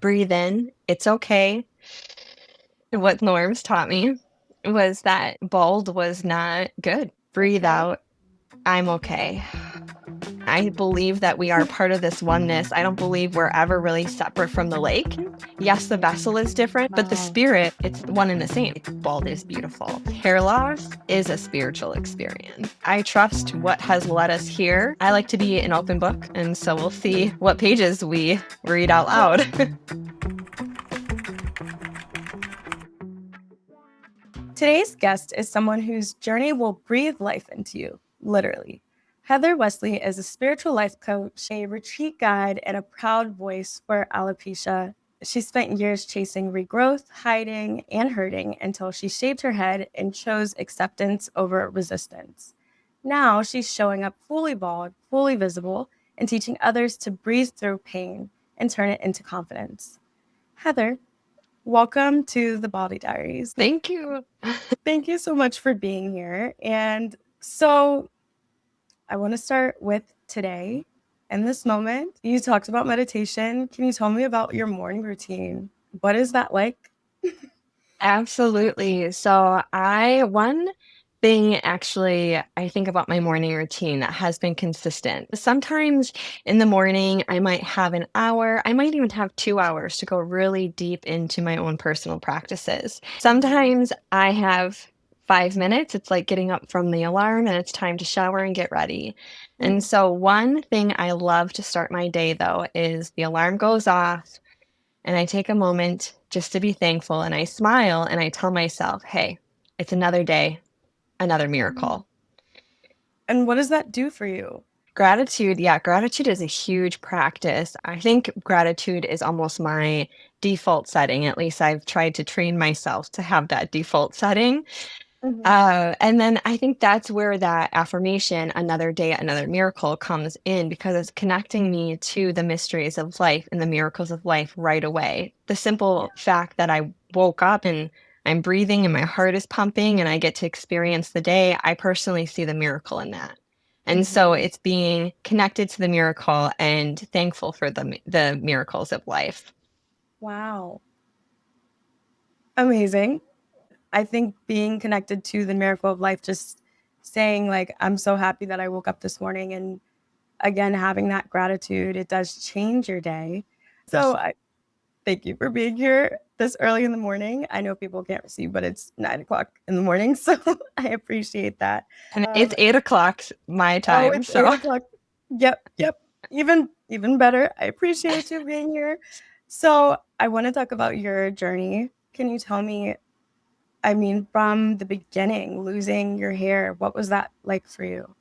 breathe in, it's okay. What Norms taught me was that bald was not good. Breathe Okay. out, I'm okay. I believe that we are part of this oneness. I don't believe we're ever really separate from the lake. Yes, the vessel is different, but the Wow. spirit, it's one and the same. Bald is beautiful. Hair loss is a spiritual experience. I trust what has led us here. I like to be an open book, and so we'll see what pages we read out loud. Today's guest is someone whose journey will breathe life into you, literally. Heather Wesley is a spiritual life coach, a retreat guide, and a proud voice for alopecia. She spent years chasing regrowth, hiding, and hurting until she shaved her head and chose acceptance over resistance. Now she's showing up fully bald, fully visible, and teaching others to breathe through pain and turn it into confidence. Heather, welcome to the Baldie Diaries. Thank you. Thank you so much for being here. And so I want to start with today and this moment. You talked about meditation. Can you tell me about your morning routine? What is that like? Absolutely. One thing actually, I think about my morning routine that has been consistent. Sometimes in the morning, I might have an hour, I might even have 2 hours to go really deep into my own personal practices. Sometimes I have 5 minutes. It's like getting up from the alarm and it's time to shower and get ready. And Mm. so, one thing I love to start my day though is the alarm goes off and I take a moment just to be thankful and I smile and I tell myself, hey, it's another day, another miracle. And what does that do for you? Gratitude, yeah, gratitude is a huge practice. I think gratitude is almost my default setting. At least I've tried to train myself to have that default setting. Mhm. And then I think that's where that affirmation, another day, another miracle, comes in because it's connecting me to the mysteries of life and the miracles of life right away. The Yeah. simple fact that I woke up and I'm breathing and my heart is pumping and I get to experience the day, I personally see the miracle in that. And so Mhm. it's being connected to the miracle and thankful for the miracles of life. Wow. Amazing. I think being connected to the miracle of life, just saying, like, I'm so happy that I woke up this morning and again, having that gratitude, it does change your day. So I thank you for being here this early in the morning. I know people can't see, but it's 9 o'clock in the morning, so I appreciate that. And it's 8 o'clock my Oh, time. it's 8 So o'clock. Yep, yep. Even better. I appreciate you being here. So I want to talk about your journey. Can you tell me, I mean, from the beginning, losing your hair, what was that like for you?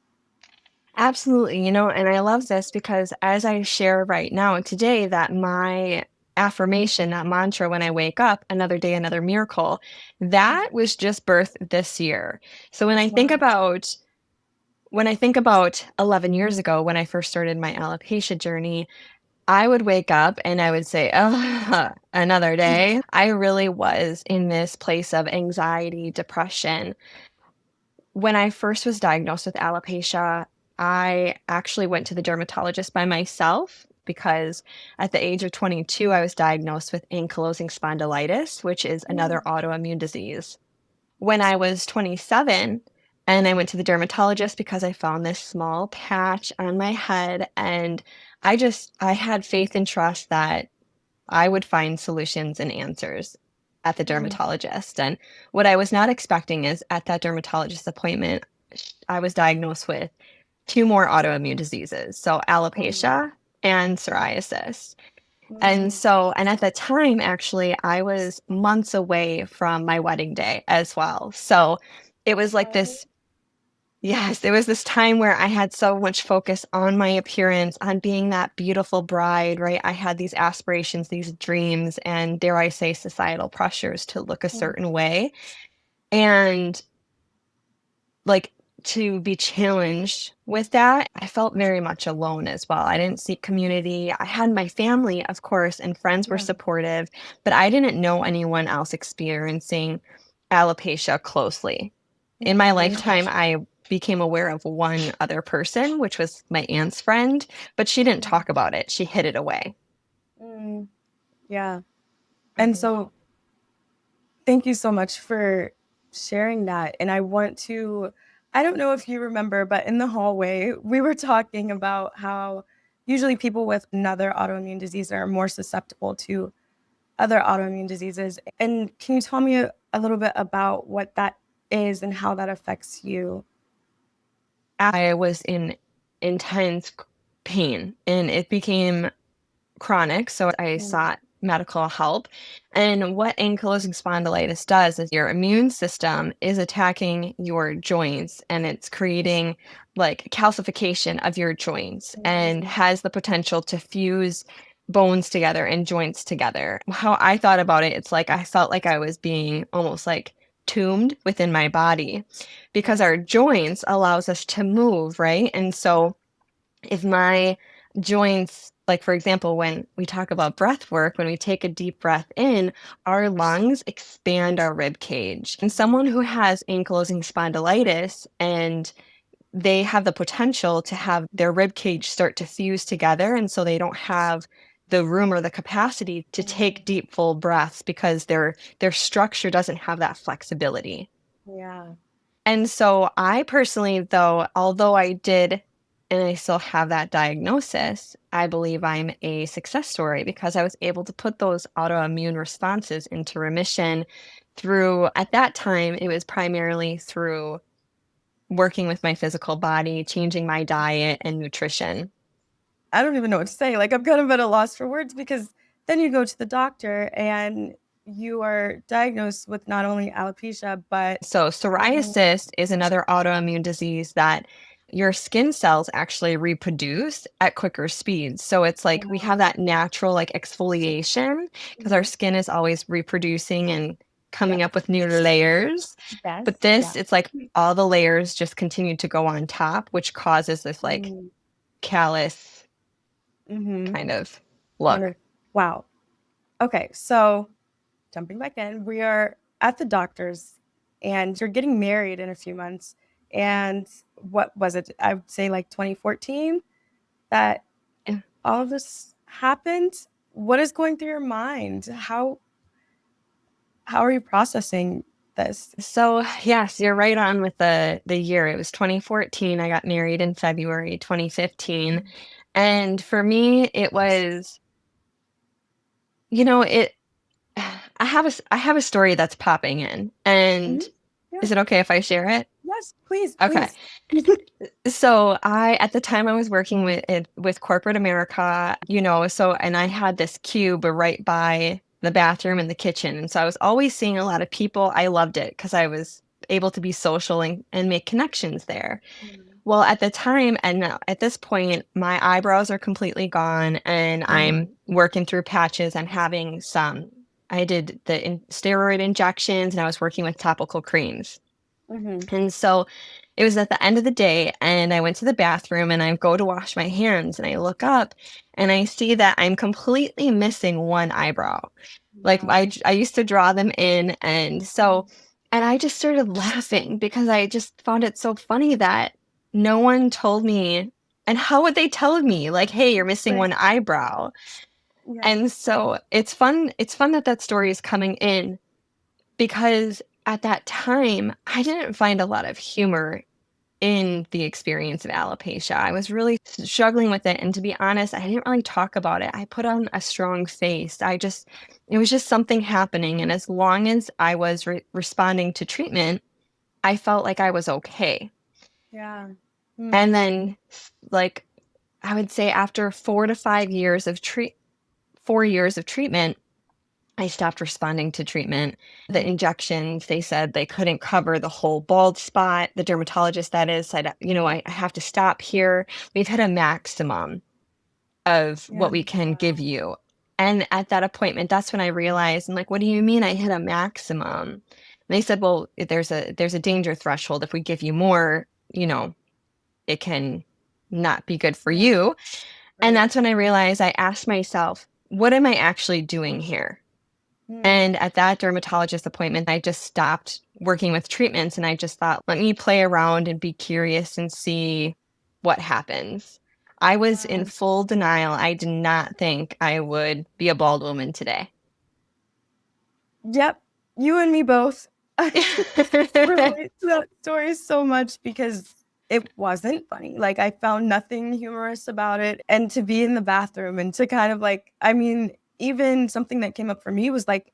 absolutely, and I love this because as I share right now today that my affirmation, that mantra when I wake up, another day, another miracle, that was just birthed this year. So Wow. when I think about 11 years ago when I first started my alopecia journey, I would wake up and I would say, "Oh, another day." I really was in this place of anxiety, depression. When I first was diagnosed with alopecia, I actually went to the dermatologist by myself because at the age of 22, I was diagnosed with ankylosing spondylitis, which is another autoimmune disease. When I was 27, and I went to the dermatologist because I found this small patch on my head, and I had faith and trust that I would find solutions and answers at the Mhm. dermatologist. And what I was not expecting is at that dermatologist appointment, I was diagnosed with two more autoimmune diseases. So Oh. alopecia and psoriasis. And Mm. so, and at the time, actually, I was months away from my wedding day as well. So it was like Oh. this. Yes, there was this time where I had so much focus on my appearance, on being that beautiful bride, right? I had these aspirations, these dreams, and dare I say, societal pressures to look a Mm. certain way. And like to be challenged with that, I felt very much alone as well. I didn't seek community. I had my family, of course, and friends were Yeah. supportive, but I didn't know anyone else experiencing alopecia closely. In my Mhm. lifetime, I became aware of one other person, which was my aunt's friend, but she didn't Mhm. talk about it. She hid it away. Mm. Yeah. And Mhm. so thank you so much for sharing that. And I don't know if you remember, but in the hallway, we were talking about how usually people with another autoimmune disease are more susceptible to other autoimmune diseases. And can you tell me a little bit about what that is and how that affects you? I was in intense pain and it became chronic, so I Mm, sought medical help. And what ankylosing spondylitis does is your immune system is attacking your joints and it's creating like calcification of your joints and mm, has the potential to fuse bones together and joints together. How I thought about it, it's like I felt like I was being almost like tombed within my body because yeah. our joints allows us to move, right? And so if my joints, like for example, when we talk about breath work, when we take a deep breath in, our lungs expand our rib cage. And someone who has ankylosing spondylitis and they have the potential to have their rib cage start to fuse together. And so they don't have the room or the capacity to take Mm, deep, full breaths because their structure doesn't have that flexibility. yeah. And so I personally, though, although I did and I still have that diagnosis, I believe I'm a success story because I was able to put those autoimmune responses into remission through, at that time, it was primarily through working with my physical body, changing my diet and nutrition. I don't even know what to say. Like, I'm kind of at a loss for words because then you go to the doctor and you are diagnosed with not only alopecia, but So, Mhm. psoriasis is another autoimmune disease that your skin cells actually reproduce at quicker speeds. So, it's like we Wow. have that natural like exfoliation because our Mhm. skin is always reproducing and coming Yep. up with new layers. But Yes. this, Yeah. it's like all the layers just continue to go on top, which causes this like Mm. callus Mhm. kind of look. Wonder. Wow. Okay. So jumping back in, we are at the doctor's, and you're getting married in a few months. And what was it? I would say like 2014 that all of this happened. What is going through your mind? How are you processing this? So, yes, you're right on with the year. It was 2014. I got married in February 2015. And for me, it was, you know, it I have a story that's popping in. And Mhm. Yeah. is it okay if I share it? Yes, please, Okay. please. So I at the time I was working with corporate America, so and I had this cube right by the bathroom and the kitchen. And so I was always seeing a lot of people. I loved it because I was able to be social and make connections there. Mhm. Well, at the time and now at this point, my eyebrows are completely gone and I'm working through patches. I did the steroid injections and I was working with topical creams. Mhm. And so it was at the end of the day, and I went to the bathroom and I go to wash my hands and I look up and I see that I'm completely missing one eyebrow. Like Wow. I used to draw them in and I just started laughing because I just found it so funny that no one told me and how would they tell me like, "Hey, you're missing Right. one eyebrow?" Yeah. And so it's fun that that story is coming in because at that time, I didn't find a lot of humor in the experience of alopecia. I was really struggling with it, and to be honest, I didn't really talk about it. I put on a strong face. It was just something happening, and as long as I was responding to treatment, I felt like I was okay. Yeah. Mm. And then, like, I would say after 4 years of treatment, I stopped responding to treatment. The Mm. injections, they said they couldn't cover the whole bald spot. The dermatologist, that is, said, I have to stop here. We've hit a maximum of Yeah. what we can give you. And at that appointment, that's when I realized, I'm like, what do you mean I hit a maximum? And they said, well, there's a danger threshold. If we give you more, it can not be good for Yeah. you. And Right. that's when I realized I asked myself, what am I actually doing here? Mm. And at that dermatologist appointment, I just stopped working with treatments and I just thought, let me play around and be curious and see what happens. I was in Wow. full denial. I did not think I would be a bald woman today. Yep, you and me both. I relate to that story so much because it wasn't funny. Like, I found nothing humorous about it. And to be in the bathroom and to kind of like, I mean, even something that came up for me was like,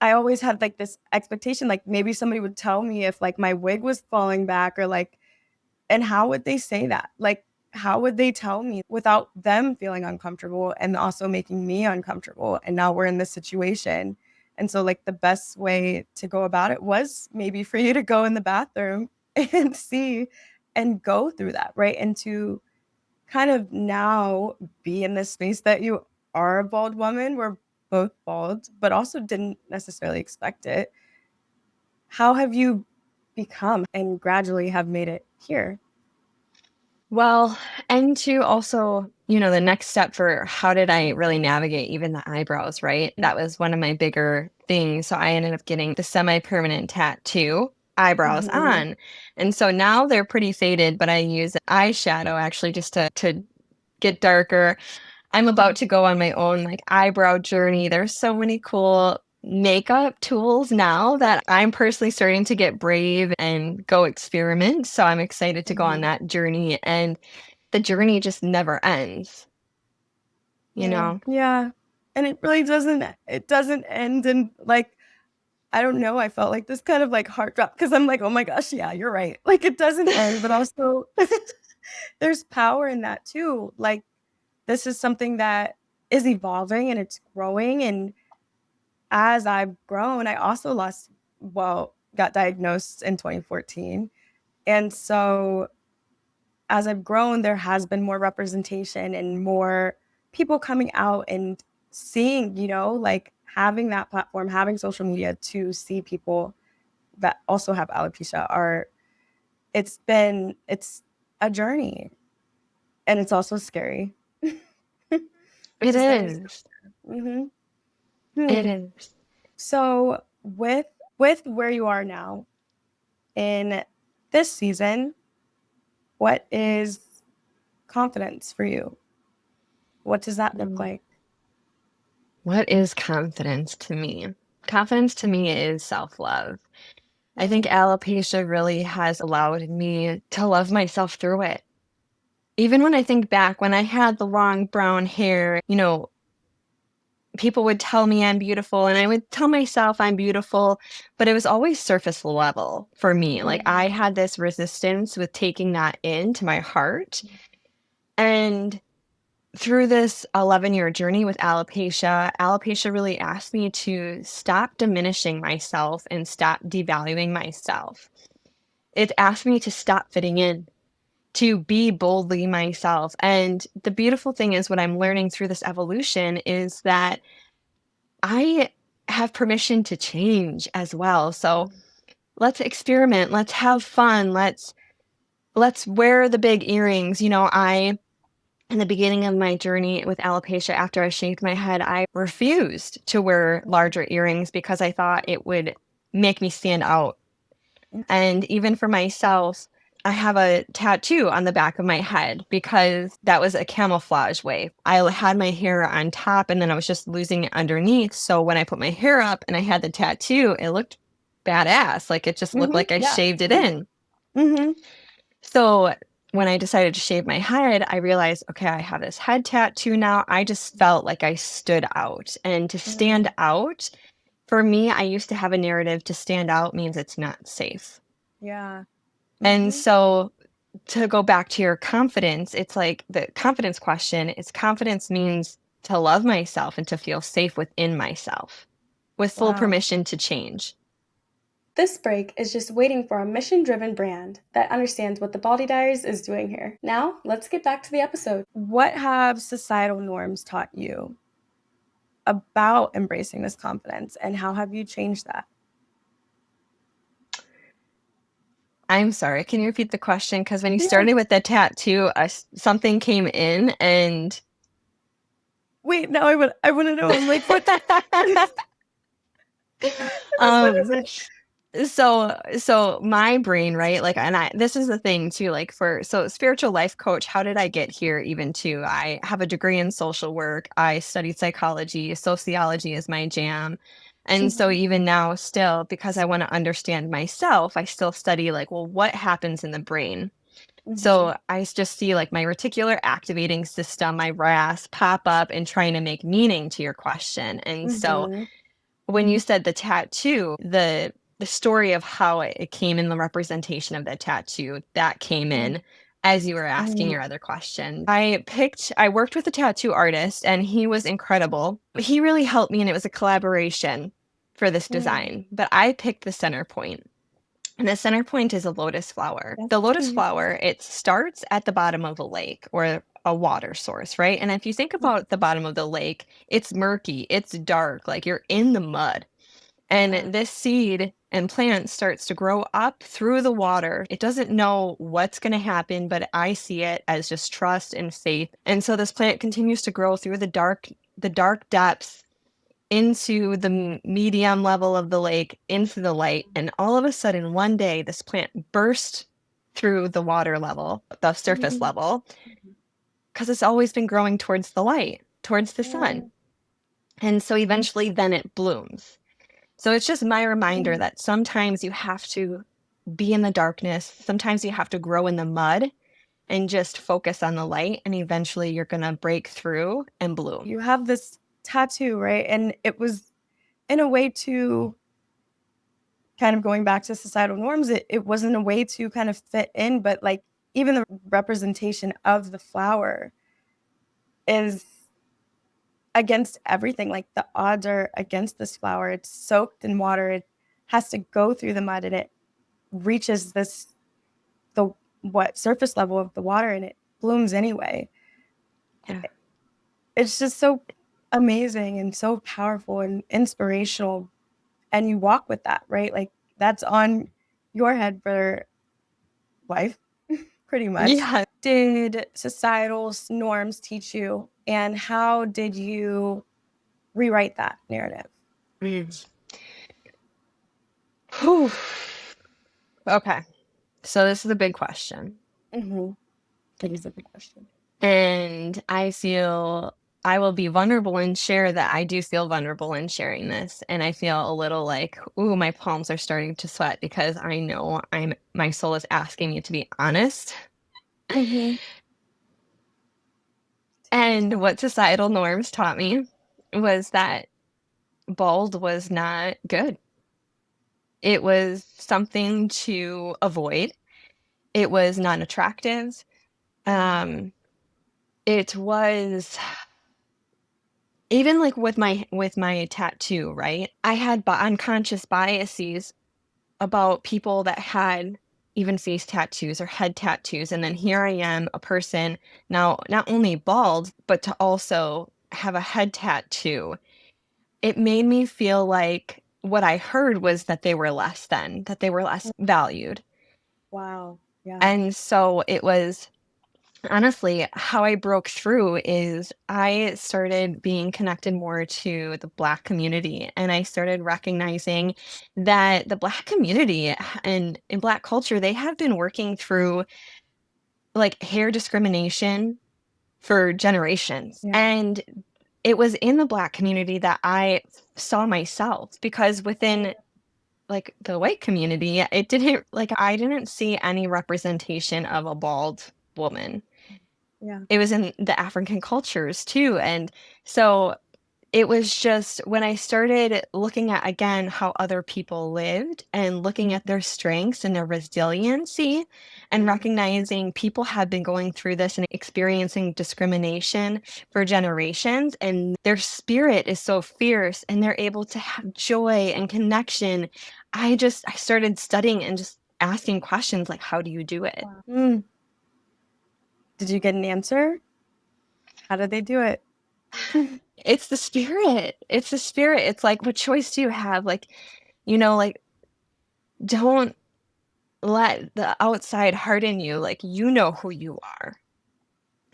I always had like this expectation, like maybe somebody would tell me if like my wig was falling back or like, and how would they say that? Like, how would they tell me without them feeling uncomfortable and also making me uncomfortable? And now we're in this situation. And so, like, the best way to go about it was maybe for you to go in the bathroom and see and go through that, right? And to kind of now be in this space that you are a bald woman. We're both bald, but also didn't necessarily expect it. How have you become and gradually have made it here? Well, and to also, the next step for how did I really navigate even the eyebrows, right? That was one of my bigger things. So I ended up getting the semi-permanent tattoo eyebrows Mhm. on. And so now they're pretty faded, but I use eyeshadow actually just to get darker. I'm about to go on my own like eyebrow journey. There's so many cool makeup tools now that I'm personally starting to get brave and go experiment. So I'm excited to go on Mhm. that journey. And the journey just never ends, you Yeah. know? Yeah. And it doesn't end, and like, I don't know, I felt like this kind of like heart drop because I'm like, "Oh my gosh, yeah, you're right." Like, it doesn't end, but also there's power in that too. Like, this is something that is evolving and it's growing, and as I've grown, I also got diagnosed in 2014. And so as I've grown, there has been more representation and more people coming out and seeing, like having that platform, having social media to see people that also have alopecia are it's a journey, and it's also scary. It To say so. is. Mhm. It Hmm. is. So with where you are now in this season, what is confidence for you? What does that look Mm. like? What is confidence to me? Confidence to me is self love. I think Mm, alopecia really has allowed me to love myself through it. Even when I think back when I had the long brown hair, people would tell me I'm beautiful and I would tell myself I'm beautiful, but it was always surface level for me. Like I mhm, had this resistance with taking that into my heart. And through this 11-year journey with alopecia really asked me to stop diminishing myself and stop devaluing myself. It asked me to stop fitting in, to be boldly myself. And the beautiful thing is, what I'm learning through this evolution is that I have permission to change as well. So let's experiment, let's have fun, let's wear the big earrings. I in the beginning of my journey with alopecia, after I shaved my head, I refused to wear larger earrings because I thought it would make me stand out. And even for myself, I have a tattoo on the back of my head because that was a camouflage way. I had my hair on top and then I was just losing it underneath. So when I put my hair up and I had the tattoo, it looked badass. Like it just looked mhm, like I yeah. shaved it in. Mhm, So when I decided to shave my head, I realized, okay, I have this head tattoo now. I just felt like I stood out. And to stand mm, out, for me, I used to have a narrative to stand out means it's not safe. yeah. And Mhm, so to go back to your confidence, it's like the confidence question is confidence means to love myself and to feel safe within myself with full wow. permission to change. This break is just waiting for a mission driven brand that understands what the Baldie Diaries is doing here. Now, let's get back to the episode. What have societal norms taught you about embracing this confidence, and how have you changed that? I'm sorry, can you repeat the question? Because when you Yeah. started with the tattoo, something came in and Wait, now I want to know. I'm like, what? What is um, it? So my brain, right? Like, and this is the thing too, like so spiritual life coach, how did I get here even too? I have a degree in social work. I studied psychology, sociology is my jam. And so Mhm, even now still, because I want to understand myself, I still study like, well, what happens in the brain? mhm, So I just see like my reticular activating system, my RAS pop up and trying to make meaning to your question. And so mhm, when you said the tattoo, the story of how it came in the representation of the tattoo, that came mhm, in as you were asking mhm, your other question. I worked with a tattoo artist and he was incredible. He really helped me and it was a collaboration for this mhm. design, but I picked the center point. And the center point is a lotus flower. That's The lotus beautiful. flower, it starts at the bottom of a lake or a water source, right? And if you think about the bottom of the lake, it's murky, it's dark, like you're in the mud. Yeah. And this seed and plant starts to grow up through the water. It doesn't know what's going to happen, but I see it as just trust and faith. And so this plant continues to grow through the dark depths into the medium level of the lake, into the light. And all of a sudden, one day, this plant burst through the water level, the surface Mhm. level, because it's always been growing towards the light, towards the sun. Mm, And so eventually, then it blooms. So it's just my reminder mm. that sometimes you have to be in the darkness. Sometimes you have to grow in the mud and just focus on the light. And eventually you're going to break through and bloom. You have this tattoo, right? And it was in a way to kind of going back to societal norms, it wasn't a way to kind of fit in, but like even the representation of the flower is against everything. Like the odds are against this flower. It's soaked in water. It has to go through the mud and it reaches the what surface level of the water and it blooms anyway. Yeah. It's just so amazing and so powerful and inspirational. And you walk with that, right? Like that's on your head for life, pretty much. Yeah. Did societal norms teach you, and how did you rewrite that narrative? Mm. Whew. Okay. So this is a big question. Mm-hmm. It is a big question. And I feel I will be vulnerable and share that I do feel vulnerable in sharing this. And I feel a little like, ooh, my palms are starting to sweat because I know my soul is asking me to be honest. Mm-hmm. Take your And time. what societal norms taught me was that bald was not good. It was something to avoid. It was non attractive. Um, it was even like with my tattoo, right? I had unconscious biases about people that had even face tattoos or head tattoos, and then here I am, a person now not only bald, but to also have a head tattoo. It made me feel like what I heard was that they were less than, that they were less valued. Wow. Yeah. And so it was honestly, how I broke through is I started being connected more to the Black community, and I started recognizing that the Black community and in Black culture, they have been working through like hair discrimination for generations. Yeah. And it was in the Black community that I saw myself because within like the white community, it didn't like I didn't see any representation of a bald woman. Yeah. It was in the African cultures too, and so it was just when I started looking at, again, how other people lived and looking at their strengths and their resiliency and Mhm. recognizing people have been going through this and experiencing discrimination for generations, and their spirit is so fierce and they're able to have joy and connection. I started studying and just asking questions like, how do you do it? Wow. Did you get an answer? How did they do it? It's the spirit. It's the spirit. It's like, what choice do you have? Like, like, don't let the outside harden you. Like, you know who you are.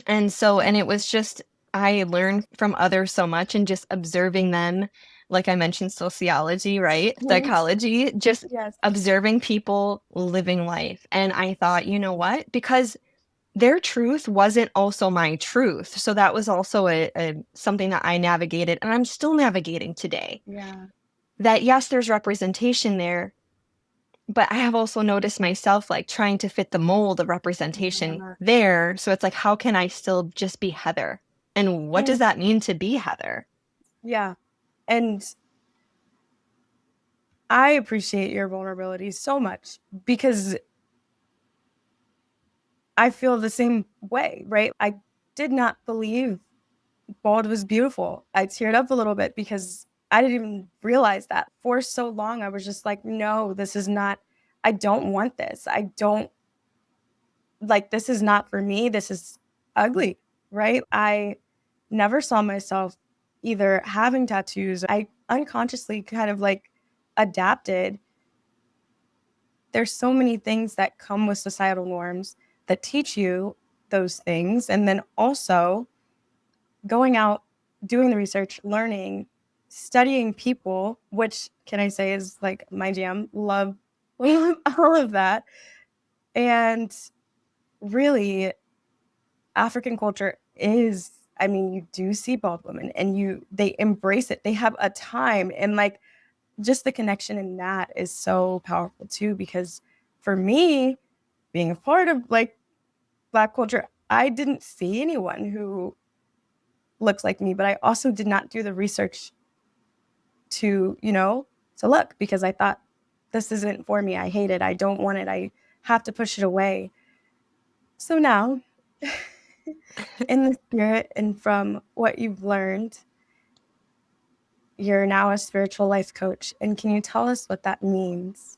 And so, and it was just, I learned from others so much and just observing them like I mentioned, sociology, right? Mhm. Psychology, just Yes. observing people living life. And I thought, you know what? Because their truth wasn't also my truth. So that was also a something that I navigated and I'm still navigating today. Yeah. That yes, there's representation there, but I have also noticed myself like trying to fit the mold of representation Yeah. there. So it's like, how can I still just be Heather? And what does And that mean to be Heather? yeah. And I appreciate your vulnerability so much because I feel the same way, right? I did not believe bald was beautiful. I teared up a little bit because I didn't even realize that. For so long, I was just like, no, this is not, I don't want this. I don't like, this is not for me. This is ugly, right? I never saw myself either having tattoos. I unconsciously kind of like adapted. There's so many things that come with societal norms that teach you those things. And then also going out, doing the research, learning, studying people, which can I say is like my jam, love, love all of that. And really, African culture is, I mean, you do see bald women and they embrace it. They have a time and like just the connection in that is so powerful too, because for me, being a part of like Black culture, I didn't see anyone who looks like me, but I also did not do the research to, to look because I thought this isn't for me. I hate it. I don't want it. I have to push it away. So now, in the spirit and from what you've learned, you're now a spiritual life coach. And can you tell us what that means?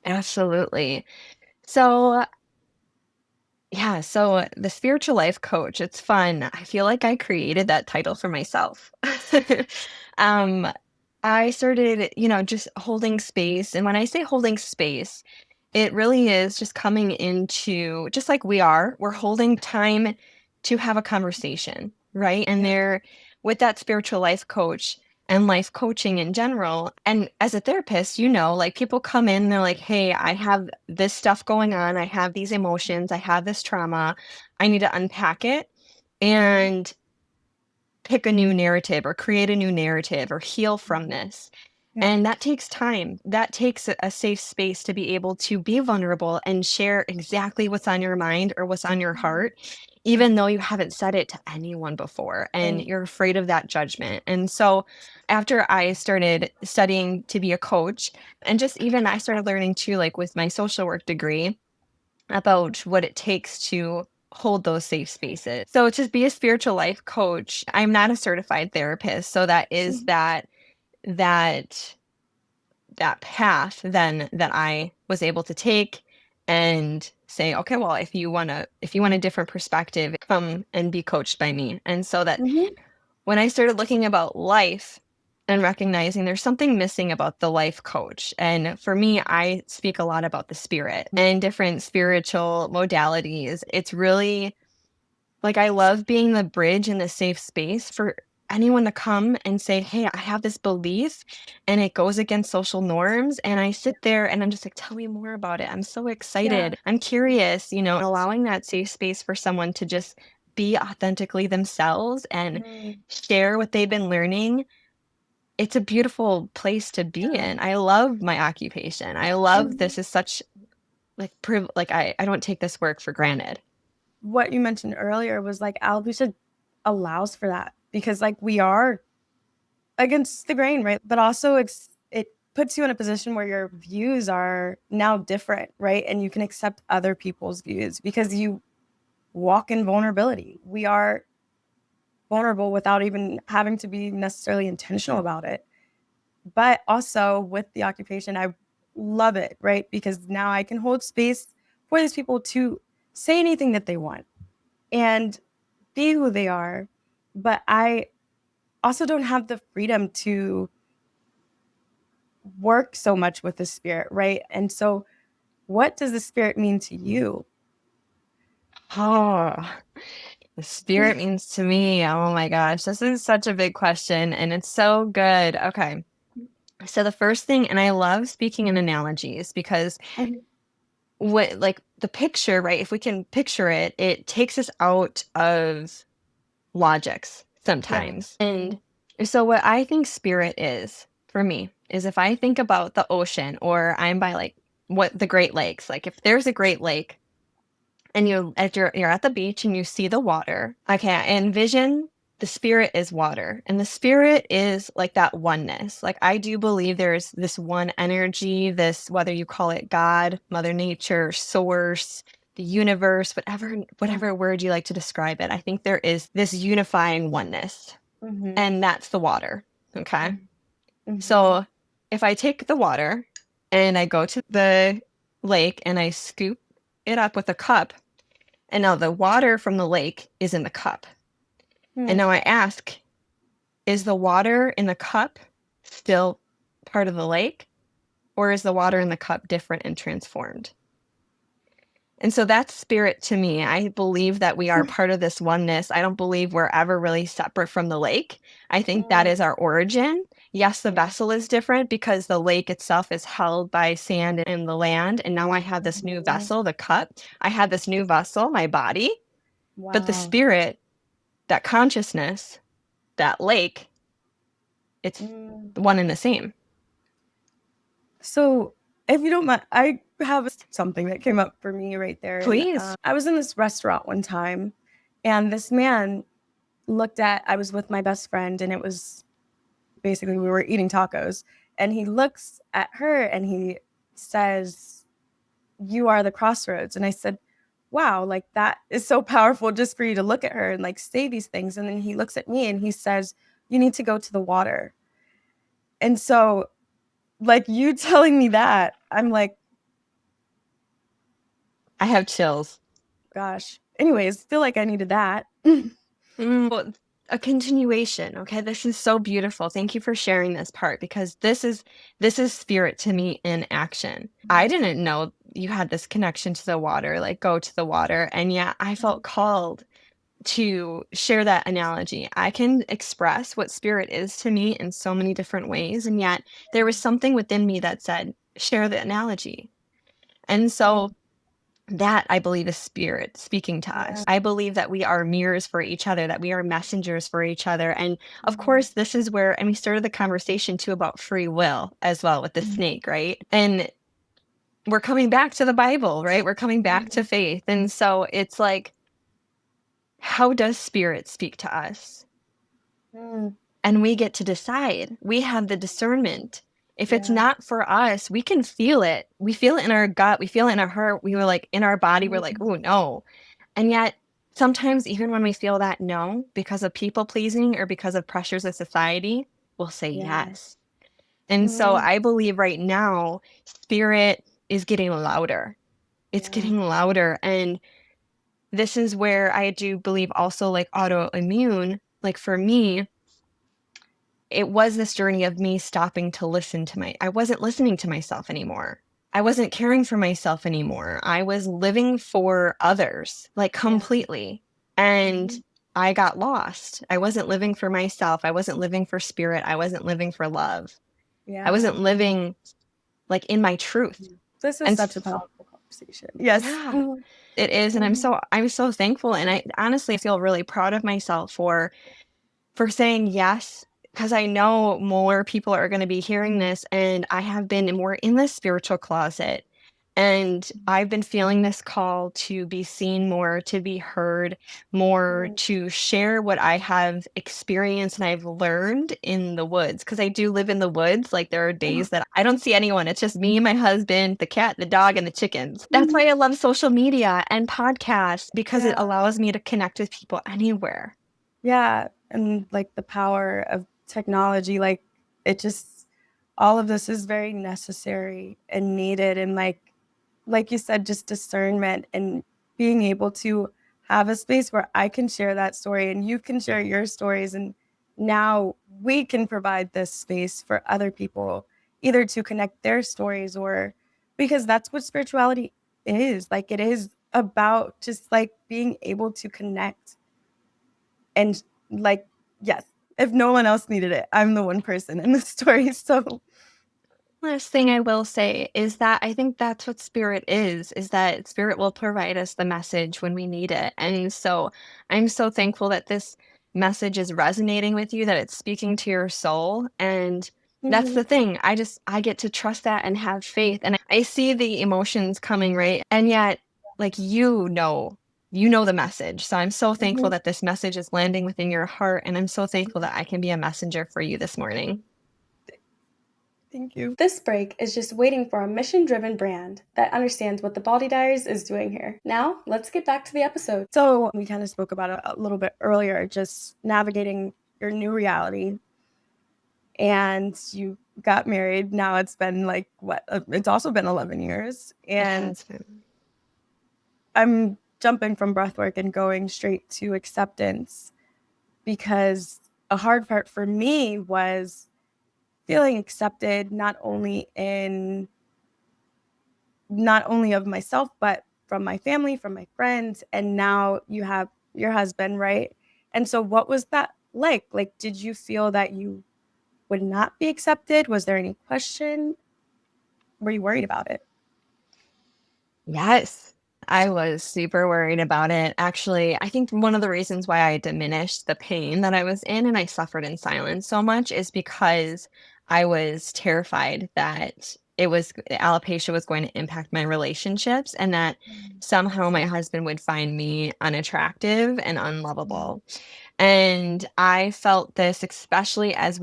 Absolutely. So, yeah, so the spiritual life coach, it's fun. I feel like I created that title for myself. Um, I started, just holding space. And when I say holding space, it really is just coming into, just like we're holding time to have a conversation, right? And Yeah. there, with that spiritual life coach and life coaching in general, and as a therapist, like people come in, they're like, hey, I have this stuff going on. I have these emotions. I have this trauma. I need to unpack it. And pick a new narrative or create a new narrative or heal from this. Yeah. And that takes time. That takes a safe space to be able to be vulnerable and share exactly what's on your mind or what's on your heart, Yeah. even though you haven't said it to anyone before and And you're afraid of that judgment. And so, after I started studying to be a coach, and just even I started learning too, like with my social work degree, about what it takes to hold those safe spaces. So to be a spiritual life coach, I'm not a certified therapist, so that is that that path then that I was able to take and say, okay, well, if you want a different perspective, come and be coached by me. And so that Mhm. when I started looking about life and recognizing there's something missing about the life coach. And for me, I speak a lot about the spirit and different spiritual modalities. It's really like I love being the bridge and the safe space for anyone to come and say, hey, I have this belief and it goes against social norms. And I sit there and I'm just like, tell me more about it. I'm so Yeah. excited. I'm curious, allowing that safe space for someone to just be authentically themselves and Mm, share what they've been learning. It's a beautiful place to be yeah. in. I love my occupation. I love And this is such like like I don't take this work for granted. what you mentioned earlier was like alopecia allows for that because like we are against the grain, right? But also it puts you in a position where your views are now different, right? And you can accept other people's views because you walk in vulnerability. We are vulnerable without even having to be necessarily intentional about it. But also with the occupation, I love it, right? Because now I can hold space for these people to say anything that they want and be who they are. But I also don't have the freedom to work so much with the spirit, right? And so, what does the spirit mean to you? Oh, Spirit means to me, oh my gosh, this is such a big question and it's so good. Okay. So the first thing, and I love speaking in analogies because what like the picture, right? If we can picture it, it takes us out of logics Yeah. sometimes. And so what I think spirit is for me is if I think about the ocean or I'm by like what the Great Lakes, like if there's a Great Lake and you're at the beach and you see the water, okay, I envision the spirit is water and the spirit is like that oneness. Like I do believe there's this one energy, this whether you call it God, Mother Nature, source, the universe, whatever word you like to describe it. I think there is this unifying oneness Mm-hmm. and that's the water. Okay. Mm-hmm. So if I take the water and I go to the lake and I scoop it up with a cup, and now the water from the lake is in the cup. And now I ask, is the water in the cup still part of the lake? Or is the water in the cup different and transformed? And so that's spirit to me. I believe that we are part of this oneness. I don't believe we're ever really separate from the lake. I think that is our origin. Yes, the vessel is different because the lake itself is held by sand and the land. And now I have this new vessel, the cup. I have this new vessel, my body. But the Wow. spirit, that consciousness, that lake, it's Mm. one and the same. So, if you don't mind, I have something that came up for me right there. And Please. I was in this restaurant one time, and this man I was with my best friend, and it was basically we were eating tacos. And he looks at her and he says, "You are the crossroads." And I said, "Wow, like that is so powerful just for you to look at her and like say these things." And then he looks at me and he says, "You need to go to the water." And so, like you telling me that, I'm like, I have chills. gosh. Anyways, feel like I needed that. Well, a continuation. Okay, this is so beautiful. Thank you for sharing this part because this is spirit to me in action. I didn't know you had this connection to the water, like go to the water, and yet I felt called to share that analogy. I can express what spirit is to me in so many different ways, and yet there was something within me that said, share the analogy. And so that I believe is spirit speaking to us. I believe that we are mirrors for each other, that we are messengers for each other. And of course, this is where, and we started the conversation too about free will as well with the snake, right? And we're coming back to the Bible, right? We're coming back to faith. And so it's like, how does spirit speak to us? And we get to decide. We have the discernment. If it's not for us, we can feel it. We feel it in our gut. We feel it in our heart. We were like in our body. We're like, oh no. And yet, sometimes even when we feel that no, because of people pleasing or because of pressures of society, we'll say yes. And so I believe right now, spirit is getting louder. It's getting louder. And this is where I do believe also like autoimmune, like for me, it was this journey of me stopping to listen to I wasn't listening to myself anymore. I wasn't caring for myself anymore. I was living for others, like completely. And I got lost. I wasn't living for myself. I wasn't living for spirit. I wasn't living for love. I wasn't living like in my truth. This is And such a powerful conversation. Yes. yeah, it is. And I'm so thankful. And I honestly feel really proud of myself for saying yes, because I know more people are going to be hearing this, and I have been more in the spiritual closet. And I've been feeling this call to be seen more, to be heard more, to share what I have experienced and I've learned in the woods. Because I do live in the woods. Like there are days that I don't see anyone. It's just me, my husband, the cat, the dog, and the chickens. That's why I love social media and podcasts because it allows me to connect with people anywhere. Yeah. And like the power of technology, it just, all of this is very necessary and needed. And like you said, just discernment and being able to have a space where I can share that story and you can share your stories. And now we can provide this space for other people, either to connect their stories or because that's what spirituality is. Like it is about just like being able to connect And like, yes, if no one else needed it, I'm the one person in the story. So, Last thing I will say is that I think that's what spirit is that spirit will provide us the message when we need it. And so I'm so thankful that this message is resonating with you, that it's speaking to your soul. And that's mhm, the thing. I get to trust that and have faith. And I see the emotions coming, right? And yet, like you know the message. So I'm so thankful mhm. that this message is landing within your heart. And I'm so thankful that I can be a messenger for you this morning. Thank you. This break is just waiting for a mission driven brand that understands what the Baldie Diaries is doing here. Now, let's get back to the episode. So, we kind of spoke about it a little bit earlier, just navigating your new reality. And you got married. Now it's been like what? It's also been 11 years. It And has been. I'm jumping from breathwork and going straight to acceptance because a hard part for me was feeling accepted not only of myself but from my family, from my friends, and now you have your husband, right? And so what was that like? Like, did you feel that you would not be accepted? Was there any question? Were you worried about it? Yes, I was super worried about it. Actually, I think one of the reasons why I diminished the pain that I was in and I suffered in silence so much is because I was terrified that alopecia was going to impact my relationships and that Mm, somehow my husband would find me unattractive and mm, unlovable. And I felt this especially as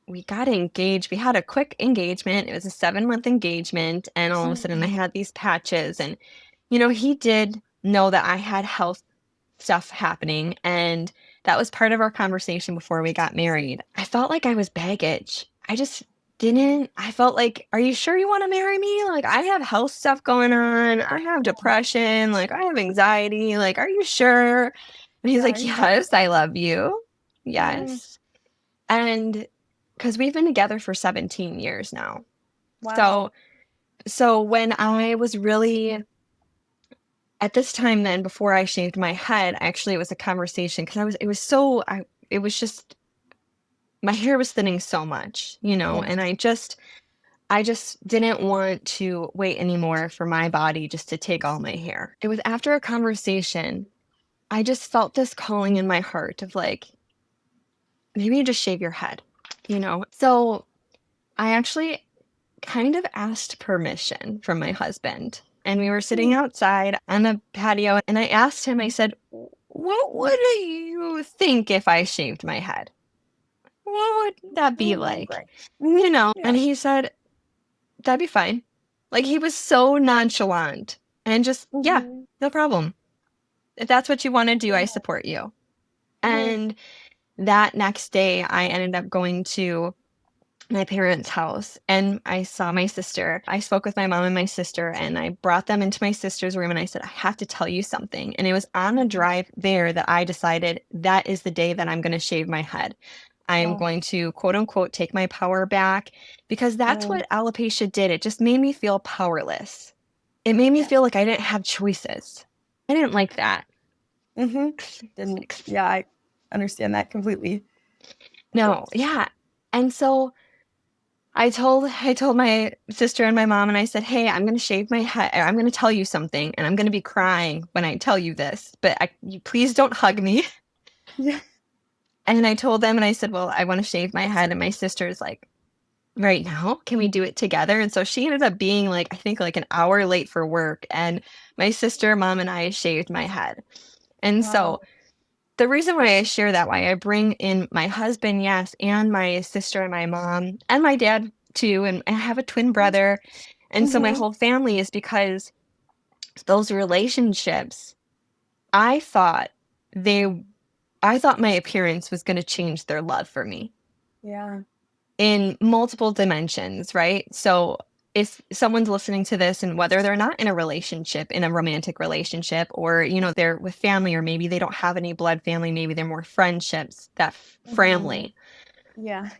we got engaged. We had a quick engagement. It was a 7-month engagement, and all of a sudden I mm, had these patches and, he did know that I had health stuff happening, and that was part of our conversation before we got married. I felt like I was baggage. I just didn't I felt like, "Are you sure you wanna marry me? Like, I have health stuff going on. I have depression, like, I have anxiety. Like, are you sure?" And he's yeah, like, yeah. "Yes, I love you. Mm, Yes." And because we've been together for 17 years now. wow. So when I was really at this time then before I shaved my head, actually it was a conversation because it was just my hair was thinning so much, Yeah. and I just didn't want to wait anymore for my body just to take all my hair. It was after a conversation, I just felt this calling in my heart of like, maybe you just shave your head, So I actually kind of asked permission from my husband. And we were sitting Mm, outside on the patio, and I asked him, I said, "What would you think if I shaved my head? What would that be like?" right. Mhm. And Yeah. he said, "That'd be fine." Like he was so nonchalant and just, "Yeah, Mhm. no problem. If that's what you want to do, I Yeah. support you." Mhm. And that next day, I ended up going to my parents' house and I saw my sister. I spoke with my mom and my sister and I brought them into my sister's room and I said, "I have to tell you something." And it was on the Mhm. drive there that I decided that is the day that I'm going to shave my head. I'm Oh, going to quote unquote take my power back because that's mm, what alopecia did. It just made me feel powerless. It made me yeah. feel like I didn't have choices. I didn't like that. Mhm. Didn't yeah, I understand that completely. No, It's yeah. And so I told my sister and my mom, and I said, "Hey, I'm gonna shave my head. I'm gonna tell you something, and I'm gonna be crying when I tell you this, but you please don't hug me." yeah. And I told them, and I said, "Well, I want to shave my head." And my sister's like, "Right now? Can we do it together?" And so she ended up being like, I think like an hour late for work, and my sister, mom, and I shaved my head. And so Wow. the reason why I share that, why I bring in my husband, yes, and my sister and my mom and my dad too, and I have a twin brother, and so my Mhm. whole family is because those relationships, I thought they I thought my appearance was gonna change their love for me Yeah. in multiple dimensions, right? So if someone's listening to this and whether they're not in a relationship, in a romantic relationship, or they're with family, or maybe they don't have any blood family, maybe they're more friendships, that Mhm. family. Yeah.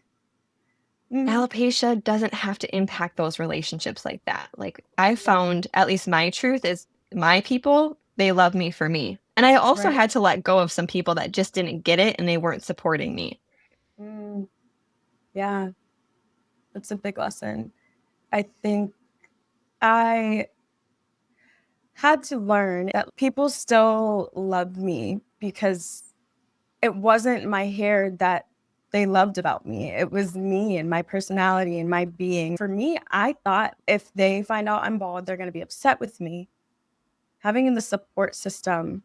Mhm. Alopecia doesn't have to impact those relationships like that. Like I Yeah. found, at least my truth is my people, they love me for me. And I also Right. had to let go of some people that just didn't get it and they weren't supporting me. Mm, yeah, that's a big lesson. I think I had to learn that people still loved me because it wasn't my hair that they loved about me. It was me and my personality and my being. For me, I thought if they find out I'm bald, they're going to be upset with me. Having in the support system,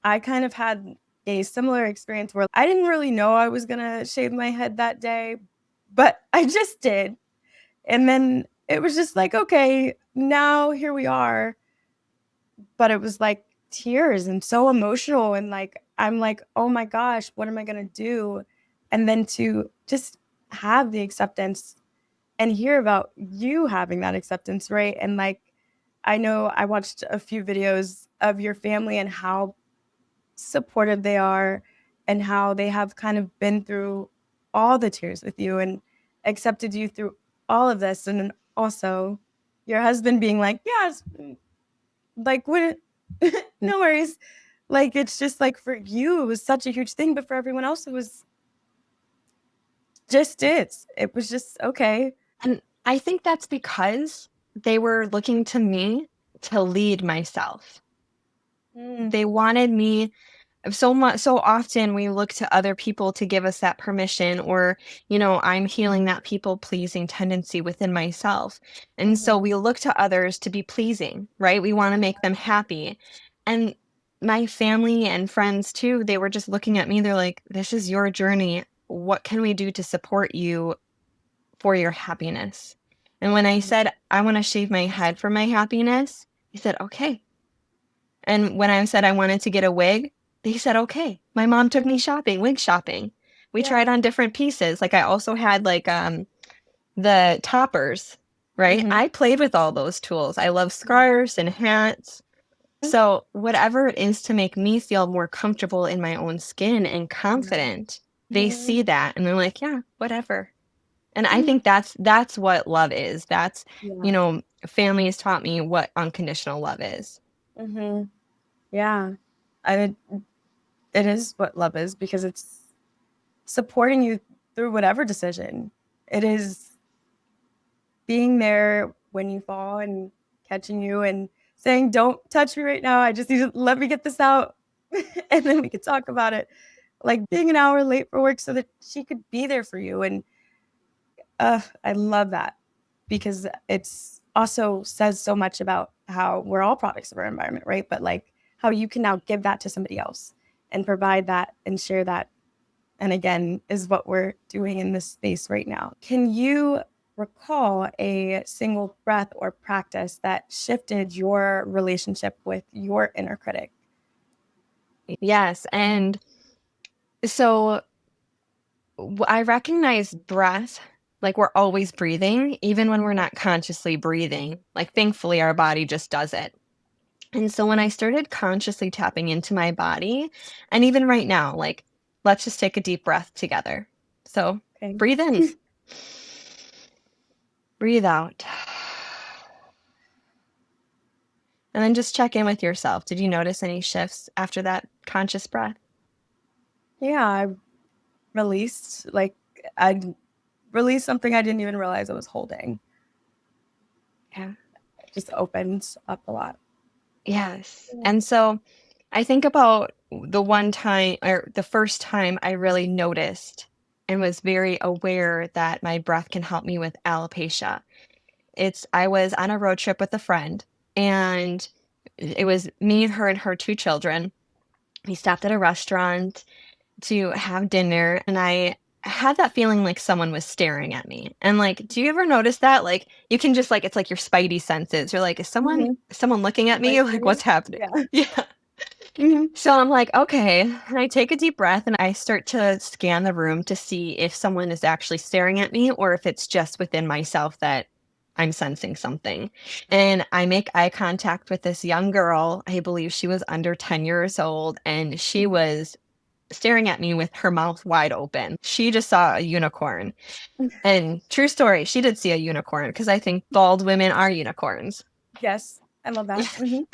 I kind of had a similar experience where I didn't really know I was going to shave my head that day, but I just did. And then it was just like, okay, now here we are. But it was like tears and so emotional. And like, I'm like, oh my gosh, what am I going to do? And then to just have the acceptance and hear about you having that acceptance, right? And like, I know I watched a few videos of your family and how supportive they are and how they have kind of been through all the tears with you and accepted you through all of this. And then also your husband being like, yes, like, what? No worries. Like, it's just like for you, it was such a huge thing, but for everyone else, it was just it was just okay. And I think that's because they were looking to me to lead myself. Mm, They wanted me so often we look to other people to give us that permission or, I'm healing that people pleasing tendency within myself. And so mhm, we look to others to be pleasing, right? We want to make them happy. And my family and friends too, they were just looking at me. They're like, this is your journey. What can we do to support you for your happiness? And when I mhm, said, I want to shave my head for my happiness, he said, okay. And when I said I wanted to get a wig, they said, okay. My mom took me shopping, wig shopping. We yeah. tried on different pieces. Like I also had like the toppers, right? Mhm, I played with all those tools. I love mhm, scarves and hats. So whatever it is to make me feel more comfortable in my own skin and right. confident, they Mhm, see that and they're like, yeah, whatever. And I mm, think that's what love is. That's, yeah. family has taught me what unconditional love is. Mhm, yeah. I it is what love is because it's supporting you through whatever decision. It is being there when you fall and catching you and saying, "Don't touch me right now. I just need to let me get this out, and then we could talk about it." Like being an hour late for work so that she could be there for you, and I love that because it's also says so much about how we're all products of our environment, right? But like how you can now give that to somebody else and provide that and share that, and again, is what we're doing in this space right now. Can you recall a single breath or practice that shifted your relationship with your inner critic? Yes. And so I recognize breath, like we're always breathing, even when we're not consciously breathing. Like, thankfully, our body just does it. And so when I started consciously tapping into my body, and even right now, like, let's just take a deep breath together. So Okay. breathe in, breathe out, and then just check in with yourself. Did you notice any shifts after that conscious breath? Yeah, I released like I released something I didn't even realize I was holding. Yeah. It just opened up a lot. Yes. Yeah. And so I think about the one time or the first time I really noticed and was very aware that my breath can help me with alopecia. I was on a road trip with a friend and it was me, her, and her two children. We stopped at a restaurant to have dinner and I had that feeling like someone was staring at me. And like, do you ever notice that? Like you can just like it's like your spidey senses. You're like, Mhm. is someone looking at me? Right Like reading? what's happening? Yeah. Yeah. Mhm. So I'm like, okay. And I take a deep breath and I start to scan the room to see if someone is actually staring at me or if it's just within myself that I'm sensing something. And I make eye contact with this young girl. I believe she was under 10 years old and she was staring at me with her mouth wide open. She just saw a unicorn. And true story, she did see a unicorn because I think bald women are unicorns. Yes, I love that. Mhm.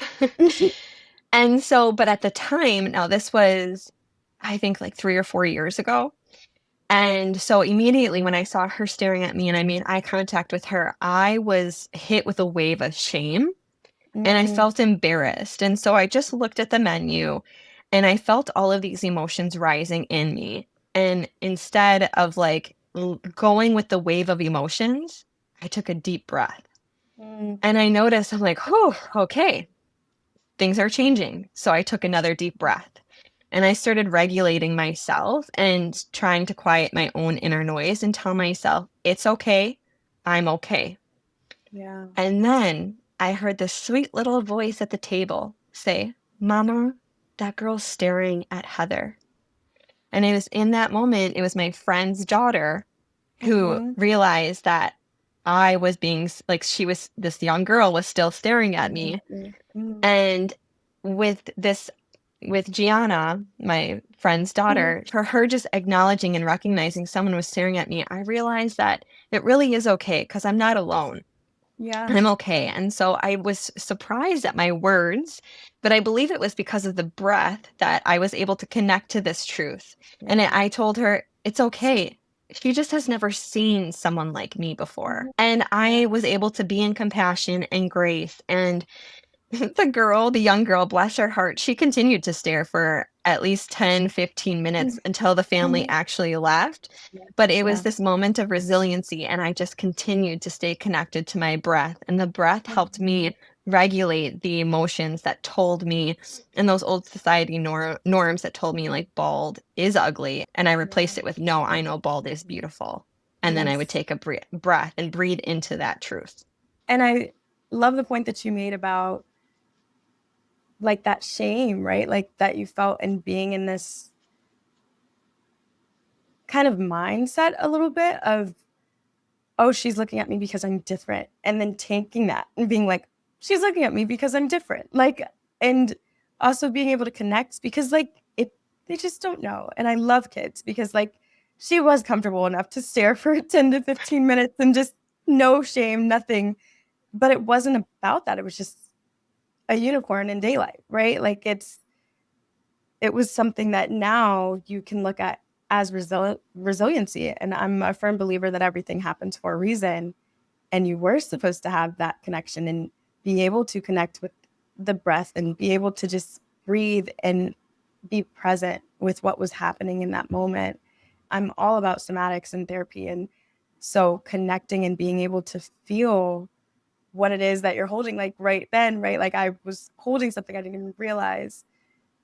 And so, but at the time, now this was, I think, like 3 or 4 years ago. And so immediately when I saw her staring at me and I made eye contact with her, I was hit with a wave of shame and I Mm, felt embarrassed. And so I just looked at the menu and I felt all of these emotions rising in me. And instead of like going with the wave of emotions, I took a deep breath. mm, And I noticed, I'm like, oh, okay, things are changing. So I took another deep breath and I started regulating myself and trying to quiet my own inner noise and tell myself, it's okay. I'm okay. yeah. And then I heard this sweet little voice at the table say, Mama, that girl's staring at Heather. And it was in that moment, it was my friend's daughter who Mhm. realized that I was being like, this young girl was still staring at me. Mm, And with this with Gianna, my friend's mhm. daughter, for her just acknowledging and recognizing someone was staring at me, I realized that it really is okay because I'm not alone. Yeah. I'm okay. And so I was surprised at my words, but I believe it was because of the breath that I was able to connect to this truth. And Yeah. I told her, it's okay. She just has never seen someone like me before. Mhm. And Yeah. I was able to be in compassion and grace and the young girl, bless her heart, she continued to stare for at least 10, 15 minutes Mm, until the family mhm. actually left. Yeah. But it was Yeah. this moment of resiliency, and I just continued to stay connected to my breath. And the breath helped Mhm. me regulate the emotions that told me, and those old society norms that told me, like, bald is ugly. And I Yeah. replaced it with, no, I know bald is beautiful. And then I would Yes. take a breath and breathe into that truth. And I love the point that you made about, like, that shame, right? Like, that you felt in being in this kind of mindset a little bit of, "Oh, she's looking at me because I'm different," and then taking that and being like, "She's looking at me because I'm different." Like, and also being able to connect because, like, it they just don't know, and I love kids because, like, she was comfortable enough to stare for 10 to 15 minutes and just no shame, nothing, but it wasn't about that, it was just a unicorn in daylight, right? Like, it was something that now you can look at as resiliency, and I'm a firm believer that everything happens for a reason, and you were supposed to have that connection and be able to connect with the breath and be able to just breathe and be present with what was happening in that moment. I'm all about somatics and therapy, and so connecting and being able to feel what it is that you're holding, like, right then, right? Like, I was holding something I didn't even realize,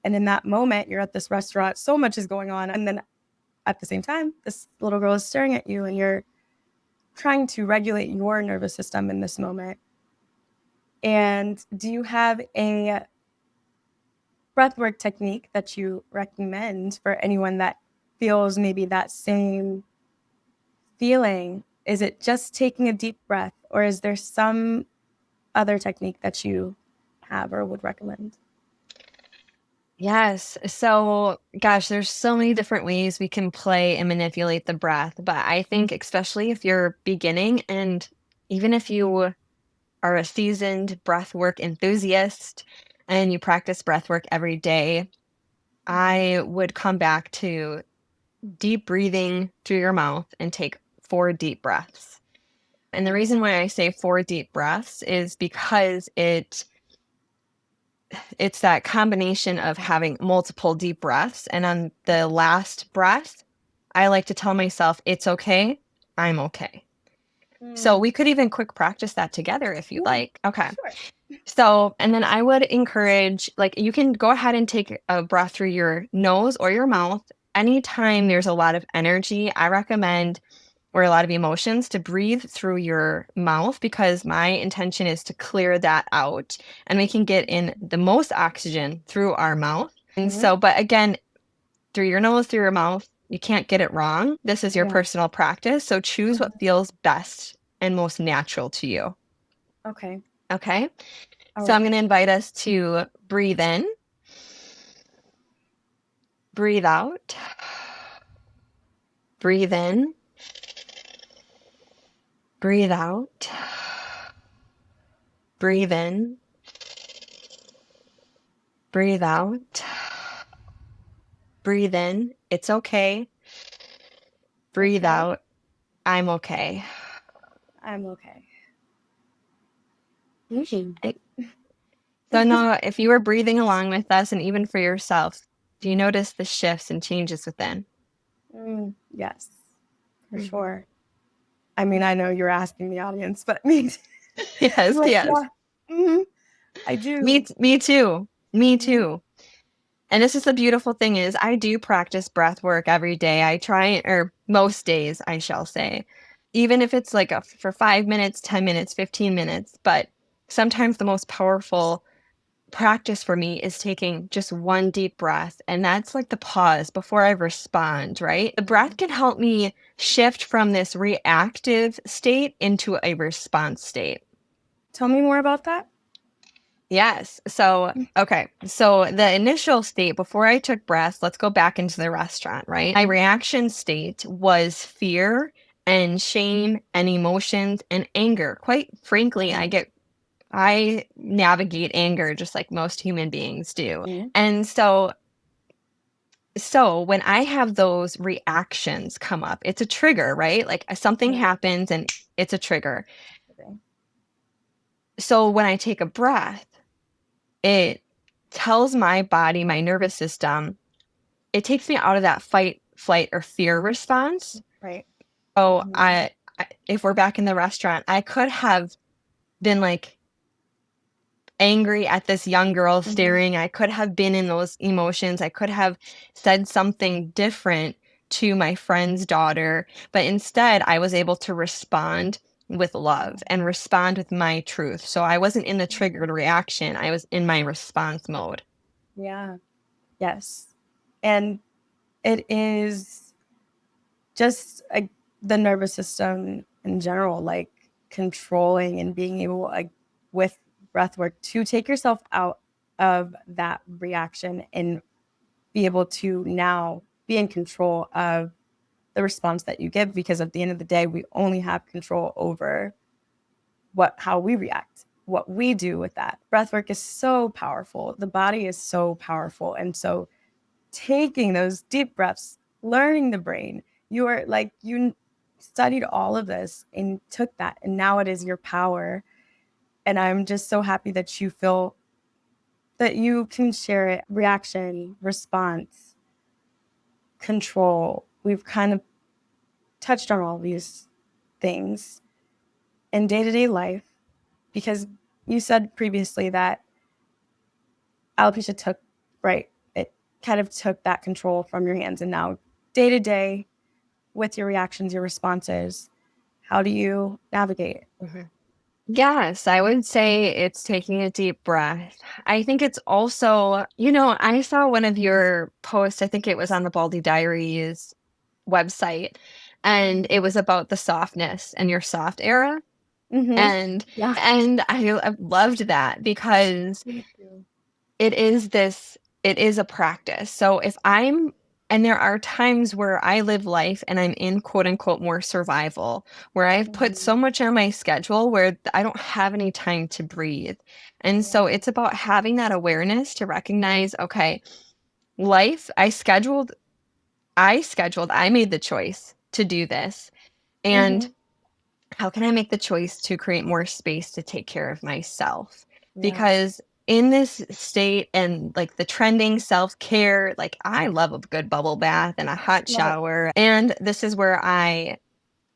and in that moment, you're at this restaurant, so much is going on, and then at the same time, this little girl is staring at you, and you're trying to regulate your nervous system in this moment. And do you have a breathwork technique that you recommend for anyone that feels maybe that same feeling? Is it just taking a deep breath, or is there some other technique that you have or would recommend? Yes. So, gosh, there's so many different ways we can play and manipulate the breath. But I think, especially if you're beginning, and even if you are a seasoned breath work enthusiast and you practice breath work every day, Mhm. I would come back to deep breathing through your mouth and take 4 deep breaths. And the reason why I say 4 deep breaths is because it's that combination of having multiple deep breaths. And on the last breath, I like to tell myself, it's okay. I'm okay. So Mm, we could even quick practice that together if you'd yeah, like. Okay. sure. So, and then I would encourage, like, you can go ahead and take a breath through your nose or your mouth. Anytime there's a lot of energy, I recommend, or a lot of emotions, to breathe through your mouth because my intention is to clear that out and we can get in the most oxygen through our mouth. And Mhm. so, but again, through your nose, through your mouth, you can't get it wrong. This is your Yeah. personal practice. So choose what Mhm. feels best and most natural to you. Okay. Okay. All So I'm right. going to invite us to breathe in, breathe out, breathe in, breathe out, breathe in, Breathe out. Breathe in. It's okay. Breathe Okay. out. I'm okay. I'm okay. Mhm. It- So now, if you were breathing along with us and even for yourself, do you notice the shifts and changes within? Yes, for Mhm. sure. I mean, I know you're asking the audience, but me, Yes, like, yes. yeah, mhm, I do. Me too. Me Mhm. too. And this is the beautiful thing is I do practice breath work every day. I try, or most days, I shall say, even if it's like for 5 minutes, 10 minutes, 15 minutes. But sometimes the most powerful practice for me is taking just one deep breath. And that's like the pause before I respond, right? The breath can help me shift from this reactive state into a response state. Tell me more about that. Yes. So, okay. So the initial state before I took breath, let's go back into the restaurant, right? My reaction state was fear and shame and emotions and anger. Quite frankly, I navigate anger just like most human beings do. Mhm. And so when I have those reactions come up, it's a trigger, right? Like something Right. happens and it's a trigger. Okay. So when I take a breath, it tells my body, my nervous system, it takes me out of that fight, flight, or fear response. Right. So Mhm. if we're back in the restaurant, I could have been like angry at this young girl Mhm. staring. I could have been in those emotions. I could have said something different to my friend's daughter, but instead I was able to respond with love and respond with my truth. So I wasn't in the triggered reaction. I was in my response mode. Yeah. Yes. And it is just the nervous system in general, like controlling and being able, like, with breath work to take yourself out of that reaction and be able to now be in control of the response that you give, because at the end of the day we only have control over how we react, what we do with that. Breath work is so powerful, the body is so powerful, and so taking those deep breaths, learning the brain, you studied all of this and took that, and now it is your power. And I'm just so happy that you feel that you can share it. Reaction, response, control. We've kind of touched on all these things in day-to-day life, because you said previously that alopecia took, right, it kind of took that control from your hands, and now day to day with your reactions, your responses, how do you navigate it? Mhm. Yes, I would say it's taking a deep breath. I think it's also, I saw one of your posts, I think it was on the Baldie Diaries website, and it was about the softness and your soft era. Mm-hmm. And Yeah. and I loved that because Me too. it is a practice. So if I'm and there are times where I live life and I'm in quote unquote more survival, where I've put Mhm. so much on my schedule where I don't have any time to breathe. And so Yeah. it's about having that awareness to recognize, okay, life, I made the choice to do this. And Mm-hmm. how can I make the choice to create more space to take care of myself? Yeah. Because in this state and like the trending self care, like I love a good bubble bath and a hot Love it. shower. And this is where I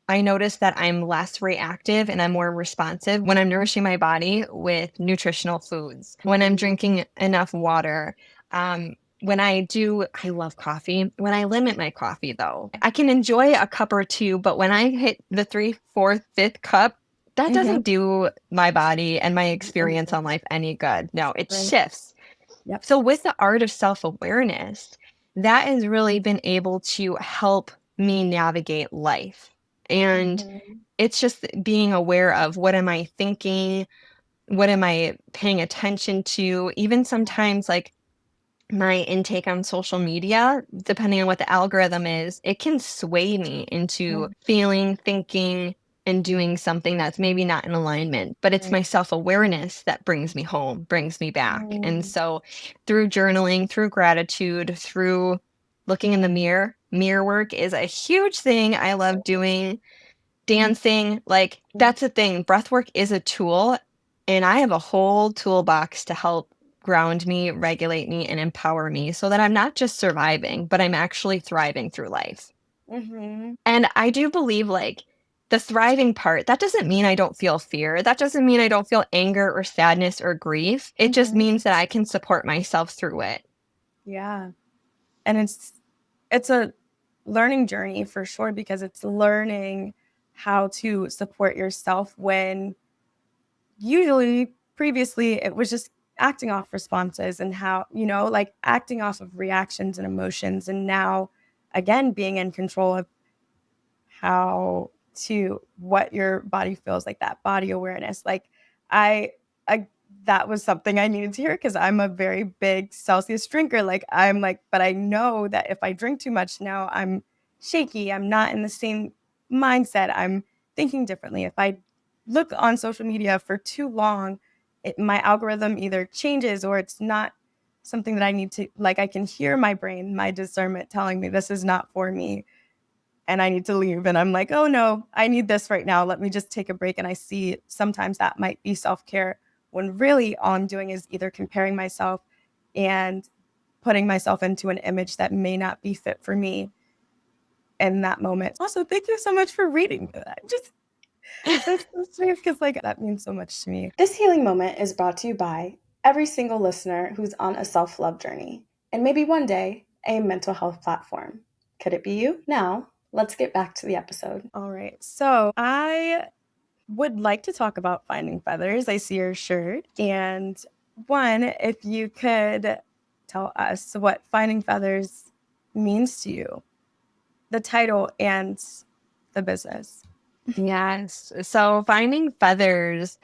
notice that I'm less reactive and I'm more responsive when I'm nourishing my body with nutritional foods, when I'm Mhm. drinking enough water. When I love coffee. When I limit my coffee, though, I can enjoy a cup or two, but when I hit the three, fourth, fifth cup, that Mm-hmm. doesn't do my body and my experience Anything. on life any good. No, it Right. shifts. Yep. So, with the art of self awareness, that has really been able to help me navigate life. And Mm-hmm. it's just being aware of what am I thinking? What am I paying attention to? Even sometimes, like my intake on social media, depending on what the algorithm is, it can sway me into feeling, thinking, and doing something that's maybe not in alignment, but it's my Right. self-awareness that brings me home, brings me back. And Mm, so through journaling, through gratitude, through looking in the mirror work is a huge thing I love doing. Dancing, like mm, that's a thing. Breath work is a tool, and I have a whole toolbox to help ground me, regulate me, and empower me so that I'm not just surviving, but I'm actually thriving through life. mhm, And I do believe like the thriving part, that doesn't mean I don't feel fear. That doesn't mean I don't feel anger or sadness or grief. It just mhm. means that I can support myself through it. Yeah. And it's a learning journey for sure because it's learning how to support yourself when usually previously it was just acting off responses and how, like acting off of reactions and emotions. And now, again, being in control of how to what your body feels, like that body awareness. Like I I that was something I needed to hear because I'm a very big Celsius drinker. Like I'm like, but I know that if I drink too much now, I'm shaky. I'm not in the same mindset. I'm thinking differently. If I look on social media for too long, my algorithm either changes or it's not something that I need to like I can hear my brain, my discernment telling me this is not for me and I need to leave. And I'm like, oh no, I need this right now. Let me just take a break. And I see sometimes that might be self care when really all I'm doing is either comparing myself and putting myself into an image that may not be fit for me in that moment. Also, thank you so much for reading that. Just that's so sweet because like that means so much to me. This healing moment is brought to you by every single listener who's on a self love journey and maybe one day a mental health platform. Could it be you? Now, let's get back to the episode. All right. So I would like to talk about finding feathers. I see your shirt. And one, if you could tell us what finding feathers means to you, the title and the business. Yes. So finding feathers,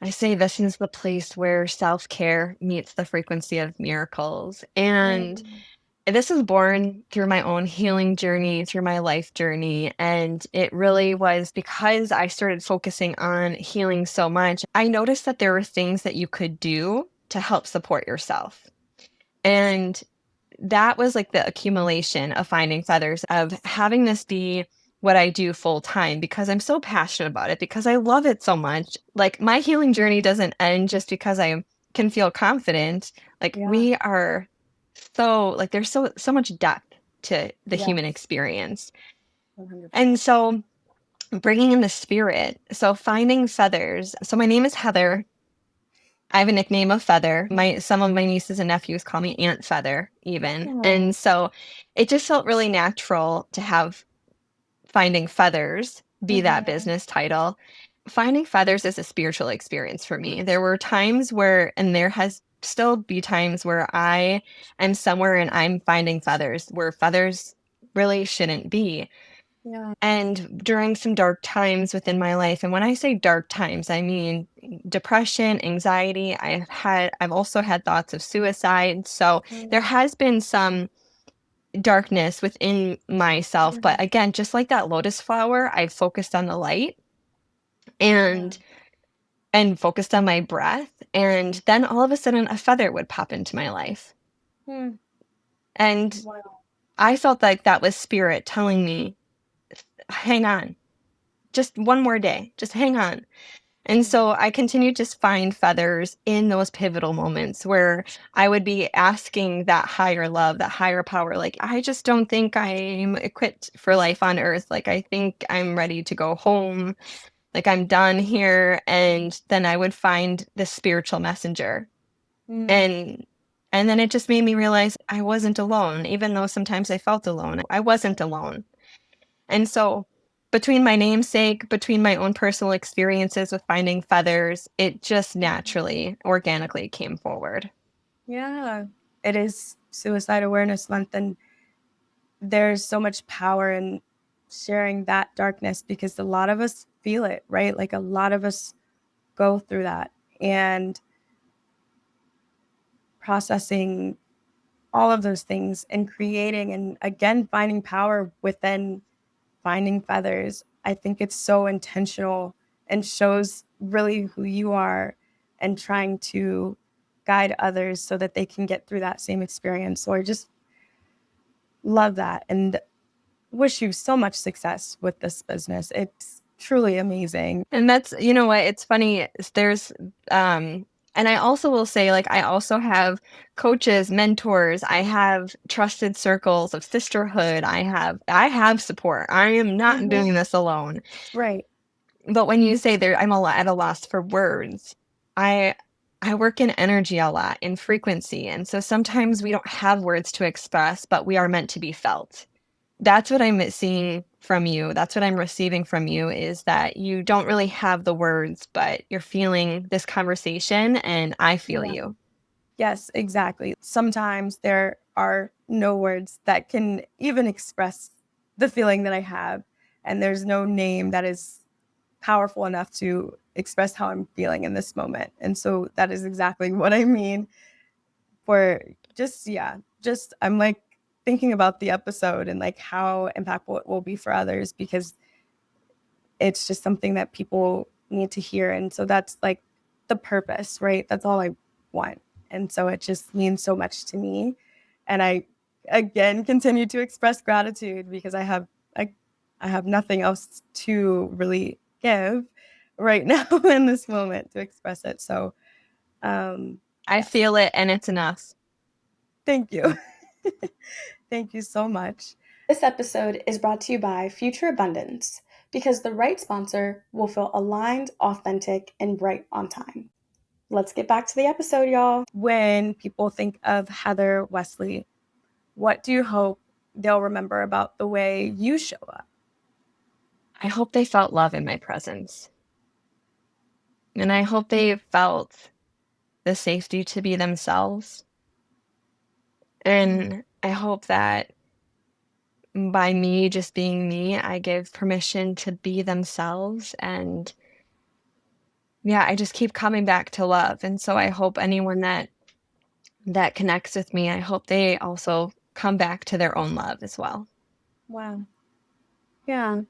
I say this is the place where self-care meets the frequency of miracles. And Mm, this was born through my own healing journey, through my life journey. And it really was because I started focusing on healing so much. I noticed that there were things that you could do to help support yourself. And that was like the accumulation of finding feathers, of having this be what I do full time because I'm so passionate about it, because I love it so much. Like my healing journey doesn't end just because I can feel confident. Like yeah. we are so like there's so much depth to the human Yes. experience. And 100%. so bringing in the spirit. So finding feathers. So my name is Heather. I have a nickname of Feather. My Some of my nieces and nephews call me Aunt Feather even. Oh, And so it just felt really natural to have Finding Feathers be that mhm. business title. Finding Feathers is a spiritual experience for me. There were times where, and there has still be times where I am somewhere and I'm finding feathers where feathers really shouldn't be. Yeah. And during some dark times within my life, and when I say dark times, I mean depression, anxiety. I've also had thoughts of suicide. So there Mm, has been some darkness within myself. But mhm. again, just like that lotus flower, I focused on the light Yeah. and focused on my breath. And then all of a sudden a feather would pop into my life. Hmm. And Wow. I felt like that was spirit telling me, hang on, just one more day, just hang on. And Mm, so I continued to find feathers in those pivotal moments where I would be asking that higher love, that higher power, like, I just don't think I'm equipped for life on earth. Like, I think I'm ready to go home. Like, I'm done here. And then I would find the spiritual messenger. mm, And then it just made me realize I wasn't alone, even though sometimes I felt alone. I wasn't alone. And so, between my namesake, between my own personal experiences with finding feathers, it just mhm. naturally, organically came forward. Yeah. It is Suicide Awareness Month, and there's so much power in sharing that darkness because a lot of us feel it, right? Like a lot of us go through that and processing all of those things and creating and again finding power within finding feathers. I think it's so intentional and shows really who you are and trying to guide others so that they can get through that same experience. So I just love that and wish you so much success with this business. It's truly amazing. And that's, you know what, it's funny, there's, and I also will say, like, I also have coaches, mentors, I have trusted circles of sisterhood, I have support. I am not Mhm. doing this alone. Right. But when you say there, I'm at a loss for words. I I work in energy a lot, in frequency, and so sometimes we don't have words to express, but we are meant to be felt. That's what I'm seeing from you. That's what I'm receiving from you is that you don't really have the words, but you're feeling this conversation and I feel Yeah. you. Yes, exactly. Sometimes there are no words that can even express the feeling that I have, and there's no name that is powerful enough to express how I'm feeling in this moment. And so that is exactly what I mean for just, yeah, just I'm like thinking about the episode and like how impactful it will be for others because it's just something that people need to hear. And so that's like the purpose, right? That's all I want. And so it just means so much to me. And I again continue to express gratitude because I, I have nothing else to really give right now in this moment to express it. So I yes, feel it and it's enough. thank you. Thank you so much. This episode is brought to you by Future Abundance because the right sponsor will feel aligned, authentic, and right on time. Let's get back to the episode, y'all. When people think of Heather Wesley, what do you hope they'll remember about the way you show up? I hope they felt love in my presence. And I hope they felt the safety to be themselves. And I hope that by me just being me, I give permission to be themselves. And yeah, I just keep coming back to love. And so I hope anyone that connects with me, I hope they also come back to their own love as well. Wow. Yeah.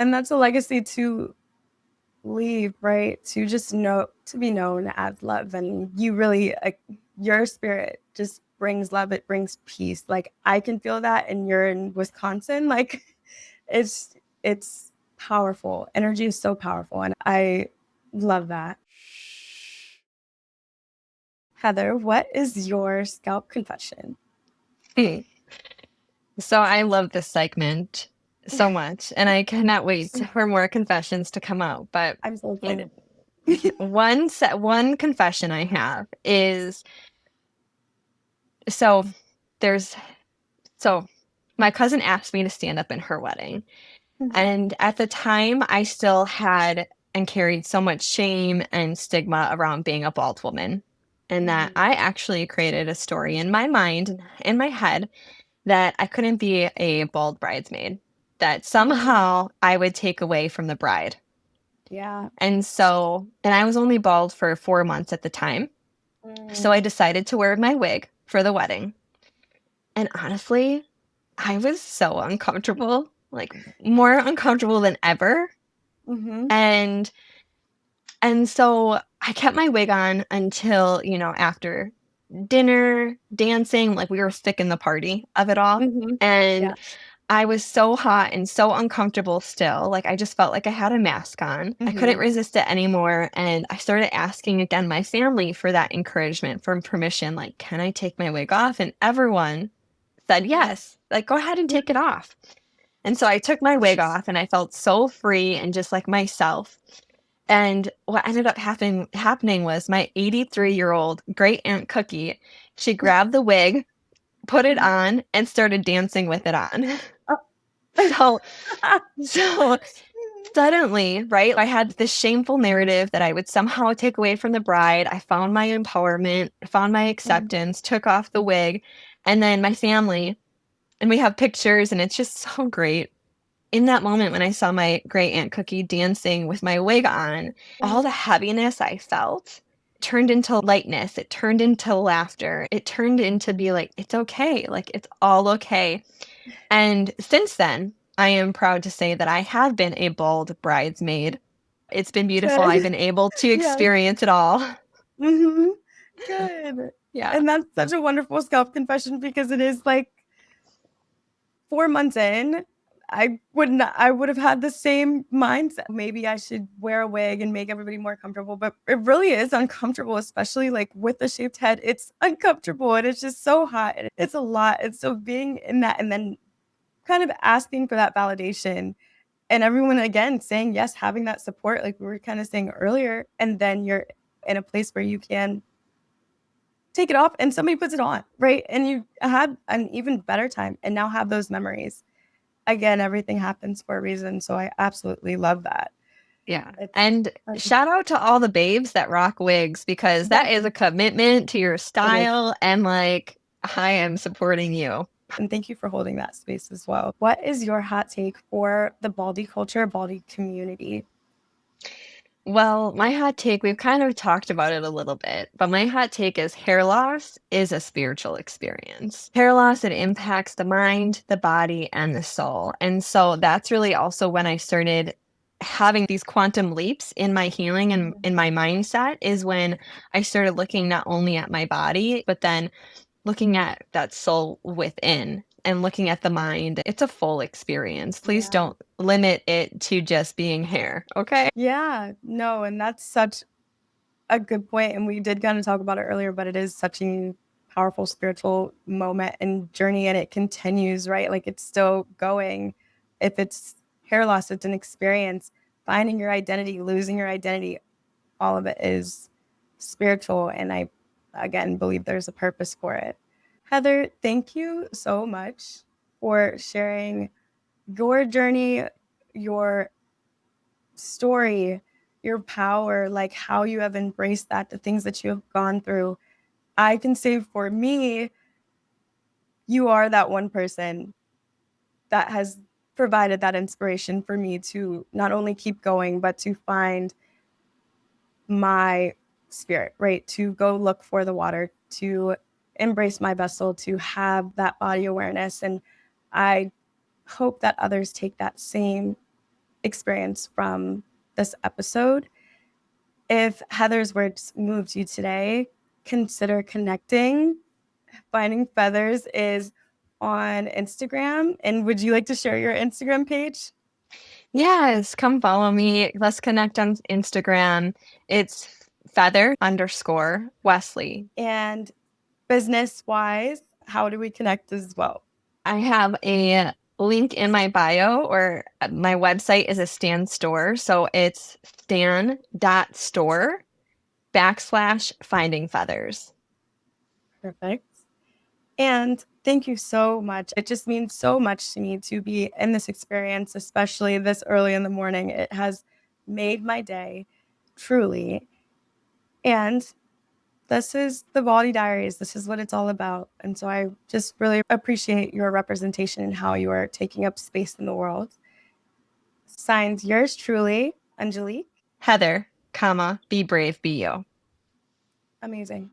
And that's a legacy to leave, right? To just know, to be known as love. And you really, your spirit just brings love. It brings peace. Like I can feel that, and you're in Wisconsin. Like it's powerful. Energy is so powerful, and I love that. Heather, what is your scalp confession? Hmm. So I love this segment so much, and I cannot wait for more confessions to come out. But I'm so excited. one confession I have is so there's so my cousin asked me to stand up in her wedding. And at the time, I still had and carried so much shame and stigma around being a bald woman. And that I actually created a story in my mind, in my head, that I couldn't be a bald bridesmaid, that somehow I would take away from the bride. Yeah. And I was only bald for 4 months at the time. So I decided to wear my wig for the wedding. And honestly, I was so uncomfortable, like more uncomfortable than ever. Mm-hmm. And and so I kept my wig on until, after dinner, dancing, like we were sick in the party of it all. Mm-hmm. And Yeah. I was so hot and so uncomfortable still. Like I just felt like I had a mask on. I couldn't Mm-hmm. resist it anymore. And I started asking again my family for that encouragement, for permission. Like, can I take my wig off? And everyone said yes. Like, go ahead and take it off. And so I took my wig off and I felt so free and just like myself. And what ended up happening was my 83-year-old great aunt Cookie, she grabbed the wig, put it on, and started dancing with it on. So so suddenly, right, I had this shameful narrative that I would somehow take away from the bride. I found my empowerment, found my acceptance, took off the wig, and then my family, and we have pictures, and it's just so great. In that moment when I saw my great aunt Cookie dancing with my wig on, all the heaviness I felt turned into lightness. It turned into laughter. It turned into be like, it's okay. Like, it's all okay. And since then, I am proud to say that I have been a bald bridesmaid. It's been beautiful. I've Good. been able to Yes. experience it all. Mhm. Good. Yeah. And that's such a wonderful self-confession because it is like 4 months in, I would have had the same mindset. Maybe I should wear a wig and make everybody more comfortable, but it really is uncomfortable, especially, like, with the shaved head. It's uncomfortable, and it's just so hot, and it's a lot, and so being in that and then kind of asking for that validation and everyone, again, saying yes, having that support, like we were kinda saying earlier, and then you're in a place where you can take it off and somebody puts it on, right? And you had an even better time and now have those memories. Again, everything happens for a reason, so I absolutely love that. Yeah. It's And shout out to all the babes that rock wigs because that yes, is a commitment to your it is, style and like I am supporting you. and thank you for holding that space as well. What is your hot take for the Baldy culture, Baldy community? Well, my hot take, we've kind of talked about it a little bit, but my hot take is hair loss is a spiritual experience. Hair loss, it impacts the mind, the body, and the soul. And so that's really also when I started having these quantum leaps in my healing and Mhm. in my mindset is when I started looking not only at my body, but then looking at that soul within and looking at the mind. It's a full experience. Please Yeah. don't limit it to just being hair, okay? Yeah, no, and that's such a good point, and we did kinda talk about it earlier, but it is such a powerful spiritual moment and journey, and it continues, right? Like, it's still going. If it's hair loss, it's an experience. Finding your identity, losing your identity, all of it is spiritual, and I, again, believe there's a purpose for it. Heather, thank you so much for sharing your journey, your story, your power, like how you have embraced that, the things that you have gone through. I can say for me, you are that one person that has provided that inspiration for me to not only keep going, but to find my spirit, right? To go look for the water, to embrace my vessel, to have that body awareness. And I hope that others take that same experience from this episode. If Heather's words moved you today, consider connecting. Finding Feathers is on Instagram. And would you like to share your Instagram page? Yes, come follow me. Let's connect on Instagram. It's feather_Wesley. And business wise, how do we connect as well? I have a link in my bio or my website is a Stan store. So it's stan.store/finding feathers. Perfect. And thank you so much. It just means so much to me to be in this experience, especially this early in the morning. It has made my day truly. And this is the Baldie Diaries. This is what it's all about. And so I just really appreciate your representation and how you are taking up space in the world. Signed, yours truly, Angelique. Heather, be brave, be you. Amazing.